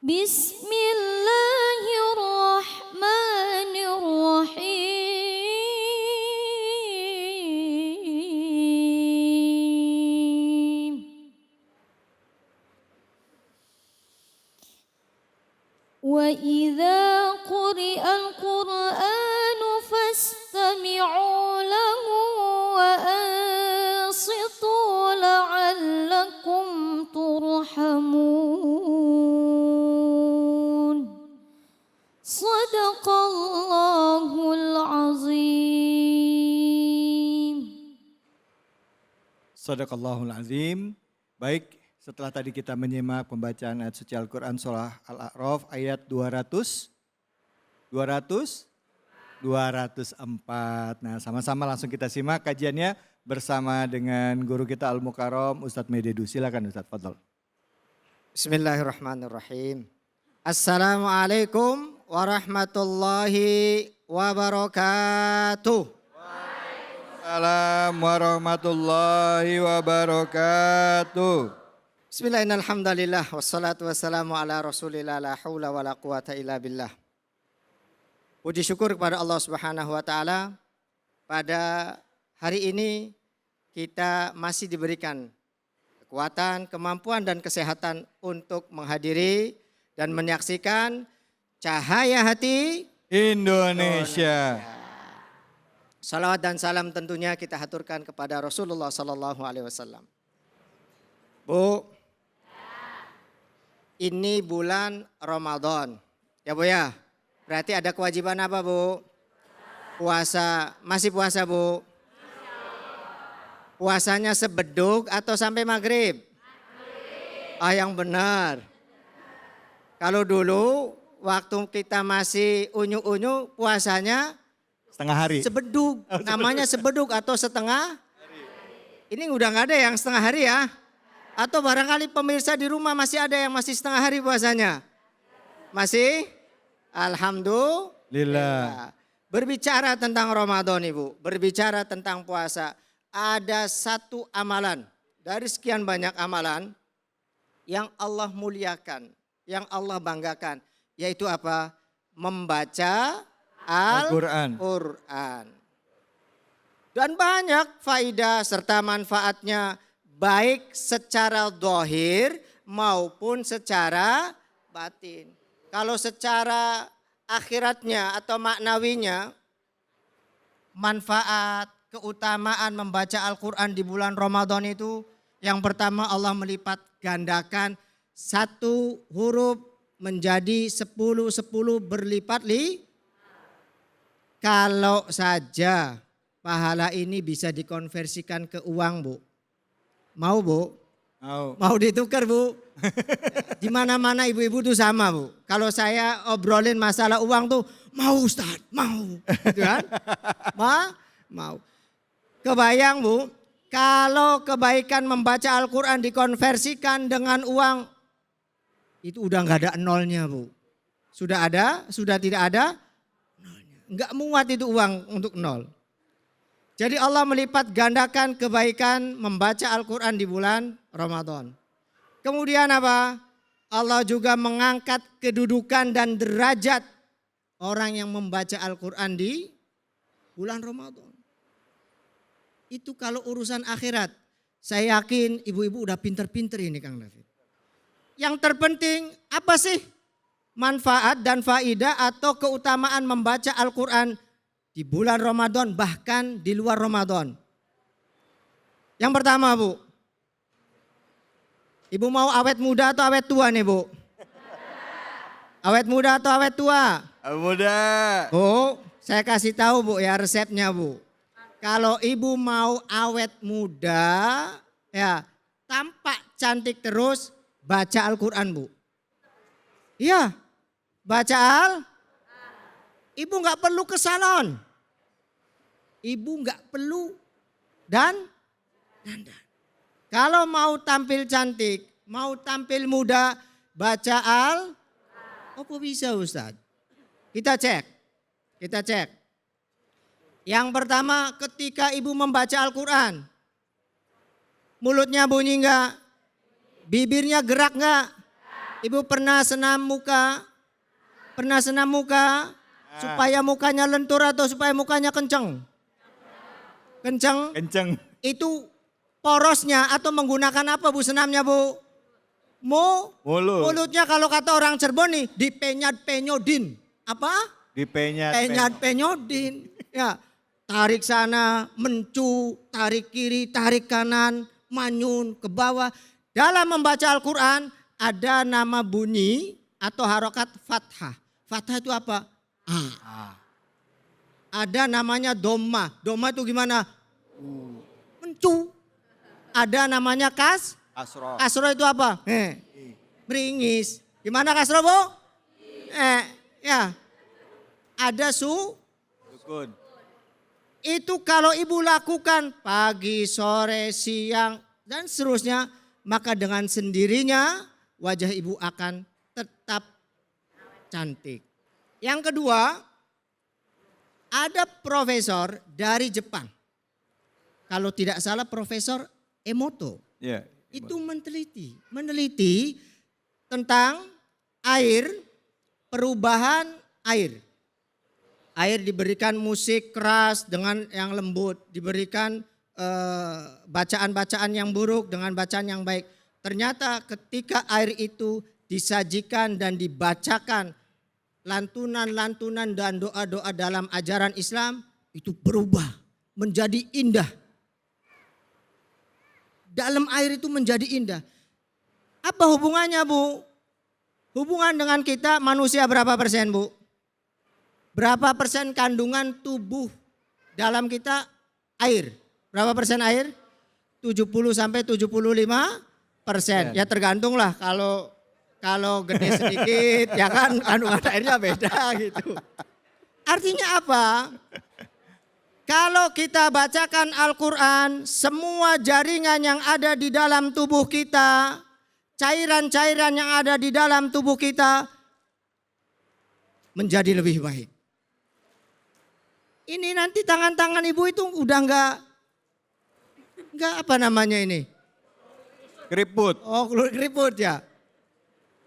Bismillahirrahmanirrahim. Wa idza quri'al Qur'anu fastami'u lahu wa ansitu la'allakum turhamun. Sadaqallahul azim. Sadaqallahul azim. Baik, setelah tadi kita menyimak pembacaan ayat suci Al-Quran surah Al-A'raf ayat 204. Nah, sama-sama langsung kita simak kajiannya bersama dengan guru kita Al-Mukarram Ustadz Mededu. Silakan Ustadz, fadhol. Bismillahirrahmanirrahim. Assalamualaikum warahmatullahi wabarakatuh. Waalaikumsalam warahmatullahi wabarakatuh. Bismillahirrahmanirrahim. Wassalatu wassalamu ala rasulillah la hawla wa la quwata illa billah. Puji syukur kepada Allah Subhanahu wa taala. Pada hari ini kita masih diberikan kekuatan, kemampuan dan kesehatan untuk menghadiri dan menyaksikan Cahaya Hati Indonesia. Salawat dan salam tentunya kita haturkan kepada Rasulullah sallallahu alaihi wasallam. Bu, ini bulan Ramadan. Ya Bu ya? Berarti ada kewajiban apa Bu? Puasa. Masih puasa Bu? Puasanya sebeduk atau sampai maghrib? Ah, yang benar. Kalau dulu waktu kita masih unyu-unyu puasanya Setengah hari. sebeduk. Namanya sebeduk atau setengah. Ini udah nggak ada yang setengah hari ya. Atau barangkali pemirsa di rumah masih ada yang masih setengah hari puasanya. Masih? Alhamdulillah. Berbicara tentang Ramadan Ibu, berbicara tentang puasa. Ada satu amalan dari sekian banyak amalan yang Allah muliakan, yang Allah banggakan. Yaitu apa? Membaca Al-Quran. Dan banyak faidah serta manfaatnya. Baik secara zahir maupun secara batin. Kalau secara akhiratnya atau maknawinya, manfaat, keutamaan membaca Al-Quran di bulan Ramadan itu, yang pertama Allah melipat gandakan satu huruf menjadi 10 berlipat. Kalau saja pahala ini bisa dikonversikan ke uang Bu. Mau Bu? Mau ditukar Bu? Di mana-mana ibu-ibu tuh sama Bu. Kalau saya obrolin masalah uang tuh mau Ustaz, mau. Gitu kan? Mau. Kebayang Bu, kalau kebaikan membaca Al-Quran dikonversikan dengan uang, itu udah gak ada nolnya Bu. Sudah ada? Sudah tidak ada? Nolnya. Gak muat itu uang untuk nol. Jadi Allah melipat gandakan kebaikan membaca Al-Quran di bulan Ramadan. Kemudian apa? Allah juga mengangkat kedudukan dan derajat orang yang membaca Al-Quran di bulan Ramadan. Itu kalau urusan akhirat. Saya yakin ibu-ibu udah pinter-pinter ini Kang David. Yang terpenting apa sih manfaat dan faidah atau keutamaan membaca Al-Quran di bulan Ramadan bahkan di luar Ramadan. Yang pertama Bu, ibu mau awet muda atau awet tua nih Bu? Awet muda atau awet tua? Awet muda. Bu, saya kasih tahu Bu ya resepnya Bu. Kalau ibu mau awet muda ya tampak cantik terus baca Al-Quran Bu. Iya, baca Ibu nggak perlu ke salon. Ibu nggak perlu dandan. Kalau mau tampil cantik, mau tampil muda, baca apa bisa Ustaz? Kita cek. Yang pertama ketika ibu membaca Al-Quran, mulutnya bunyi enggak? Bibirnya gerak enggak? Ibu pernah senam muka? Pernah senam muka? Supaya mukanya lentur atau supaya mukanya kenceng? Kenceng? Kenceng. Itu porosnya atau menggunakan apa Bu senamnya Bu? Mulut. Mulutnya kalau kata orang Cirebon nih dipenyat-penyodin. Apa? Penyat-penyodin. Ya, tarik sana, mencu, tarik kiri, tarik kanan, manyun ke bawah. Dalam membaca Al-Quran ada nama bunyi atau harokat fathah. Fathah itu apa? Ada namanya doma. Doma itu gimana? Mencu. Ada namanya Kasroh. kasroh itu apa? Meringis. Gimana kasroh Bu? Ya. Ada Sukun. Itu kalau ibu lakukan pagi, sore, siang dan seterusnya, maka dengan sendirinya wajah ibu akan tetap cantik. Yang kedua, ada profesor dari Jepang. Kalau tidak salah Profesor Emoto. Ya. Itu meneliti tentang air, perubahan air. Air diberikan musik keras dengan yang lembut, diberikan bacaan-bacaan yang buruk dengan bacaan yang baik. Ternyata ketika air itu disajikan dan dibacakan lantunan-lantunan dan doa-doa dalam ajaran Islam, itu berubah menjadi indah. Dalam air itu menjadi indah. Apa hubungannya Bu? Hubungan dengan kita manusia berapa persen Bu? Berapa persen kandungan tubuh dalam kita air? Berapa persen air? 70 sampai 75%. Ya tergantung lah, kalau gede sedikit ya kan kandungan airnya beda gitu. Artinya apa? Kalau kita bacakan Al-Quran, semua jaringan yang ada di dalam tubuh kita, cairan-cairan yang ada di dalam tubuh kita menjadi lebih baik. Ini nanti tangan-tangan ibu itu udah enggak apa namanya ini? Keriput. Oh, keriput ya.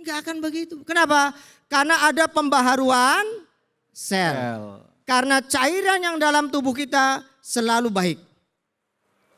Enggak akan begitu. Kenapa? Karena ada pembaharuan sel. Karena cairan yang dalam tubuh kita selalu baik.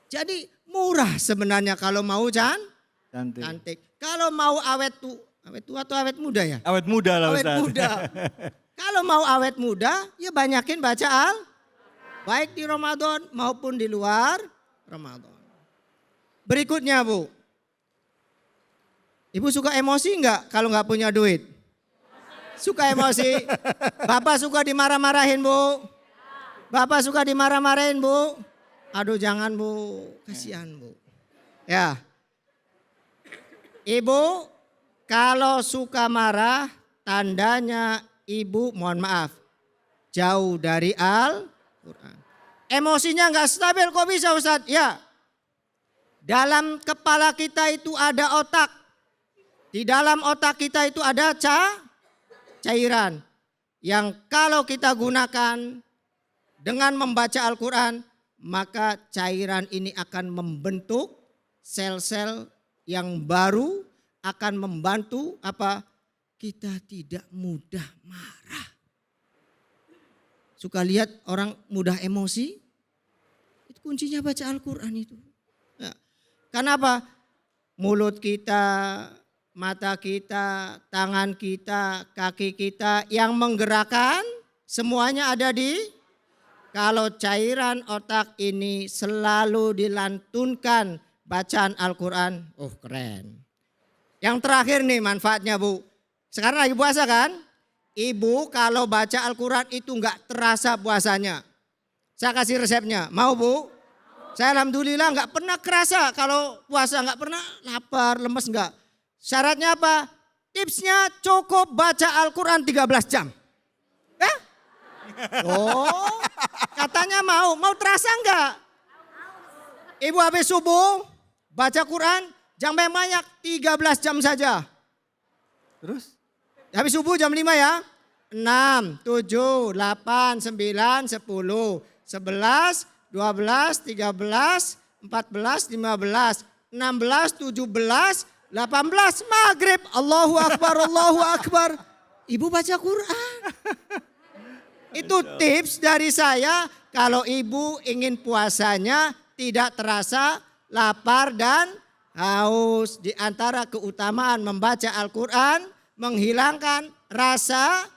Jadi murah sebenarnya kalau mau cantik. Kalau mau awet tua atau awet muda ya? Awet muda lah Ustaz. Awet muda. Kalau mau awet muda ya banyakin baca baik di Ramadan maupun di luar Ramadan. Berikutnya Bu. Ibu suka emosi enggak kalau enggak punya duit? Suka emosi. Bapak suka dimarah-marahin Bu. Bapak suka dimarah-marahin Bu. Aduh jangan Bu, kasihan Bu. Ya. Ibu kalau suka marah tandanya ibu mohon maaf jauh dari Al-Quran. Emosinya enggak stabil kok bisa Ustaz? Ya. Dalam kepala kita itu ada otak. Di dalam otak kita itu ada cairan yang kalau kita gunakan dengan membaca Al-Quran, maka cairan ini akan membentuk sel-sel yang baru, akan membantu apa? Kita tidak mudah marah. Suka lihat orang mudah emosi? Itu kuncinya baca Al-Quran itu. Ya. Kenapa? Mulut kita, mata kita, tangan kita, kaki kita yang menggerakkan semuanya ada di kalau cairan otak ini selalu dilantunkan bacaan Al-Quran. Oh keren. Yang terakhir nih manfaatnya Bu. Sekarang lagi puasa kan? Ibu kalau baca Al-Quran itu enggak terasa puasanya. Saya kasih resepnya. Mau Bu? Saya alhamdulillah enggak pernah kerasa kalau puasa, enggak pernah lapar, lemes enggak. Syaratnya apa? Tipsnya cukup baca Al-Quran 13 jam. Ya? Oh, katanya mau terasa enggak? Ibu habis subuh baca Quran jangan banyak 13 jam saja. Terus? Habis subuh jam 5 ya. 6, 7, 8, 9, 10, 11, 12, 13, 14, 15, 16, 17, 18 maghrib. Allahu Akbar, Allahu Akbar. Ibu baca Quran. Itu tips dari saya kalau ibu ingin puasanya tidak terasa lapar dan haus. Di antara keutamaan membaca Al-Quran menghilangkan rasa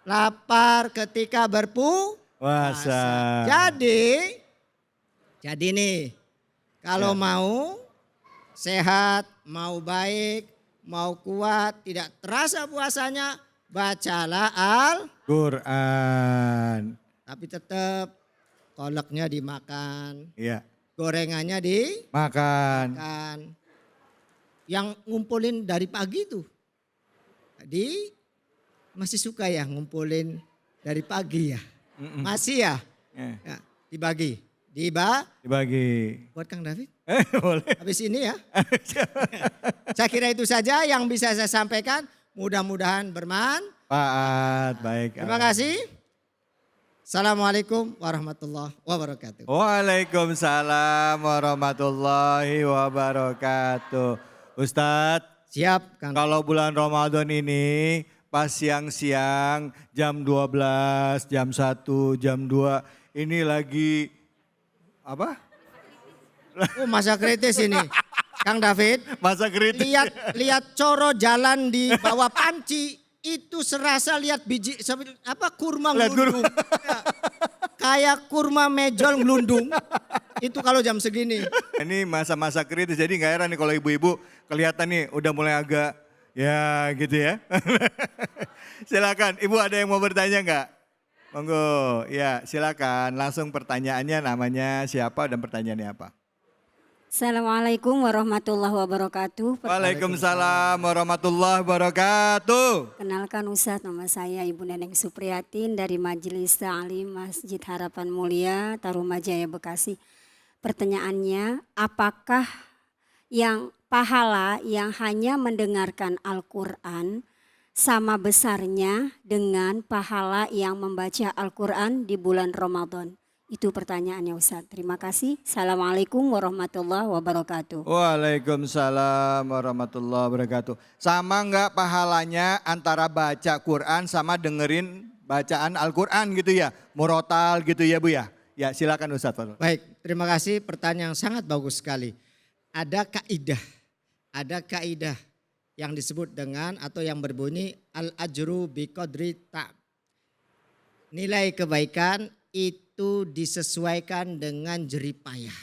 lapar ketika berpuasa. Jadi nih kalau mau sehat, mau baik, mau kuat, tidak terasa puasanya, bacalah Quran. Tapi tetap kolaknya dimakan, Iya. gorengannya dimakan. Makan. Yang ngumpulin dari pagi tuh, tadi masih suka ya ngumpulin dari pagi ya? Masih ya? Ya dibagi. Dibagi. Buat Kang David? Boleh. Habis ini ya. Saya kira itu saja yang bisa saya sampaikan. Mudah-mudahan bermanfaat. Baik. Terima kasih. Assalamualaikum warahmatullahi wabarakatuh. Waalaikumsalam warahmatullahi wabarakatuh. Ustadz. Siap Kang. Kalau bulan Ramadan ini pas siang-siang jam 12, jam 1, jam 2 ini lagi apa? Oh masa kritis ini. Kang David. Masa kritis. Lihat coro jalan di bawah panci. Itu serasa lihat biji kurma ngelundung. Ya. Kayak kurma mejol ngelundung. Itu kalau jam segini. Ini masa-masa kritis jadi gak heran nih kalau ibu-ibu kelihatan nih udah mulai agak ya gitu ya. Silakan, ibu ada yang mau bertanya nggak? Monggo, ya silakan. Langsung pertanyaannya namanya siapa dan pertanyaannya apa? Assalamualaikum warahmatullahi wabarakatuh. Waalaikumsalam warahmatullahi wabarakatuh. Kenalkan Ustadz, nama saya Ibu Neneng Supriyatin dari Majelis Ta'lim Masjid Harapan Mulia, Tarumajaya, Bekasi. Pertanyaannya, apakah yang pahala yang hanya mendengarkan Al-Quran sama besarnya dengan pahala yang membaca Al-Quran di bulan Ramadan? Itu pertanyaannya Ustadz. Terima kasih. Assalamualaikum warahmatullahi wabarakatuh. Waalaikumsalam warahmatullahi wabarakatuh. Sama enggak pahalanya antara baca Quran sama dengerin bacaan Al-Quran gitu ya? Murotal gitu ya Bu ya? Ya silakan Ustadz. Baik, terima kasih, pertanyaan yang sangat bagus sekali. Ada kaidah yang disebut dengan atau yang berbunyi al-ajru biqadri ta'ab. Nilai kebaikan itu disesuaikan dengan jeripayah.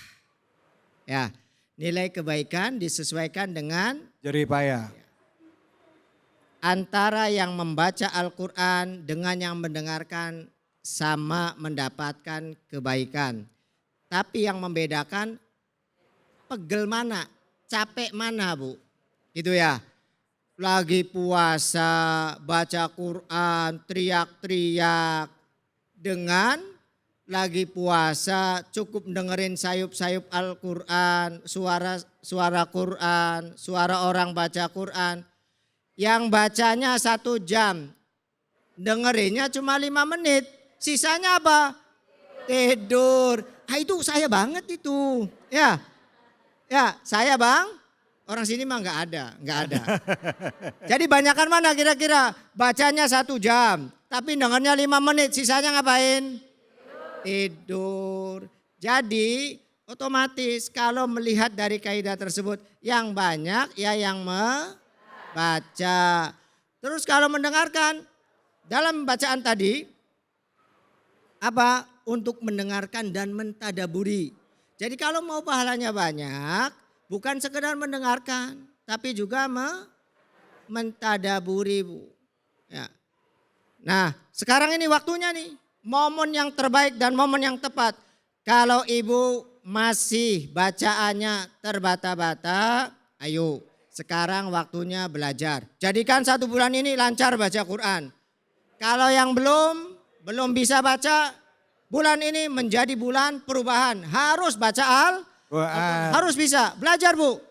Ya, nilai kebaikan disesuaikan dengan jeripayah. Antara yang membaca Al-Quran dengan yang mendengarkan sama mendapatkan kebaikan. Tapi yang membedakan pegel mana, capek mana Bu. Gitu ya. Lagi puasa, baca Quran, teriak-teriak. Dengan lagi puasa cukup dengerin sayup-sayup Al-Quran, suara Quran, suara orang baca Quran. Yang bacanya 1 jam, dengerinnya cuma 5 menit. Sisanya apa? Tidur. Ah itu saya banget itu. Ya saya Bang. Orang sini mah nggak ada. Jadi banyakan mana kira-kira? Bacanya 1 jam, tapi dengarnya 5 menit, sisanya ngapain? Tidur. Jadi otomatis kalau melihat dari kaidah tersebut, yang banyak ya yang membaca. Terus kalau mendengarkan, dalam bacaan tadi, apa? Untuk mendengarkan dan mentadaburi. Jadi kalau mau pahalanya banyak, bukan sekedar mendengarkan, tapi juga mentadaburi Bu. Ya. Nah sekarang ini waktunya nih, momen yang terbaik dan momen yang tepat. Kalau ibu masih bacaannya terbata-bata, ayo sekarang waktunya belajar. Jadikan 1 bulan ini lancar baca Quran. Kalau yang belum bisa baca, bulan ini menjadi bulan perubahan. Harus baca Al-Quran. Harus bisa. Belajar Bu.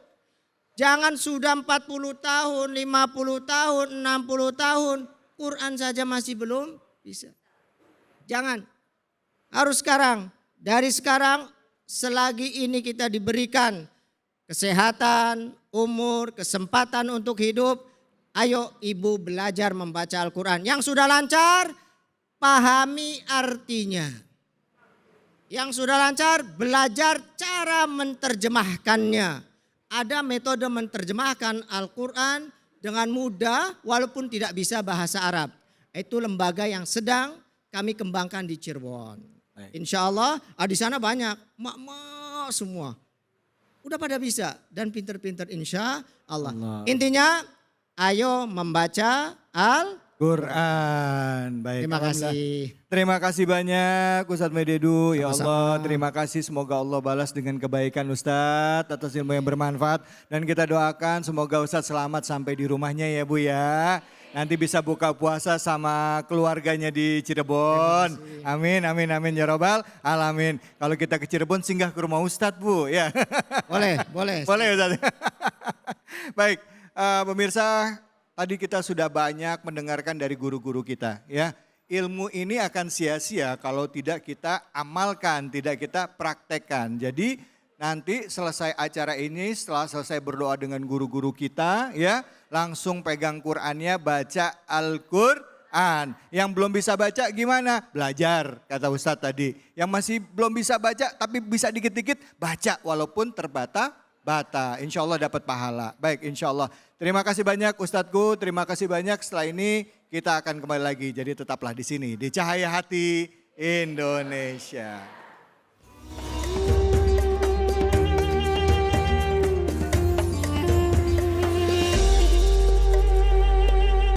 Jangan sudah 40 tahun, 50 tahun, 60 tahun. Quran saja masih belum bisa. Jangan. Harus sekarang. Dari sekarang selagi ini kita diberikan kesehatan, umur, kesempatan untuk hidup. Ayo ibu belajar membaca Al-Quran. Yang sudah lancar, pahami artinya. Yang sudah lancar, belajar cara menerjemahkannya. Ada metode menerjemahkan Al-Quran dengan mudah walaupun tidak bisa bahasa Arab. Itu lembaga yang sedang kami kembangkan di Cirebon. Insya Allah di sana banyak, mak-mak semua. Udah pada bisa dan pinter-pinter insya Allah. Intinya ayo membaca Quran. Baik. Terima kasih. Terima kasih banyak Ustadz Mededu. Ya Sama-sama. Allah, terima kasih. Semoga Allah balas dengan kebaikan Ustadz atas ilmu yang bermanfaat. Dan kita doakan semoga Ustadz selamat sampai di rumahnya ya Bu ya. Nanti bisa buka puasa sama keluarganya di Cirebon. Amin, amin, amin ya robbal alamin. Kalau kita ke Cirebon singgah ke rumah Ustadz Bu ya. Boleh, boleh. Boleh Ustadz. Baik, pemirsa, tadi kita sudah banyak mendengarkan dari guru-guru kita ya. Ilmu ini akan sia-sia kalau tidak kita amalkan, tidak kita praktekkan. Jadi nanti selesai acara ini, setelah selesai berdoa dengan guru-guru kita ya, langsung pegang Qur'annya, baca Al-Qur'an. Yang belum bisa baca gimana? Belajar, kata Ustadz tadi. Yang masih belum bisa baca tapi bisa dikit-dikit, baca walaupun terbata-bata. Insya Allah dapat pahala. Baik, insya Allah. Terima kasih banyak Ustadzku, terima kasih banyak. Setelah ini kita akan kembali lagi. Jadi tetaplah di sini, di Cahaya Hati Indonesia.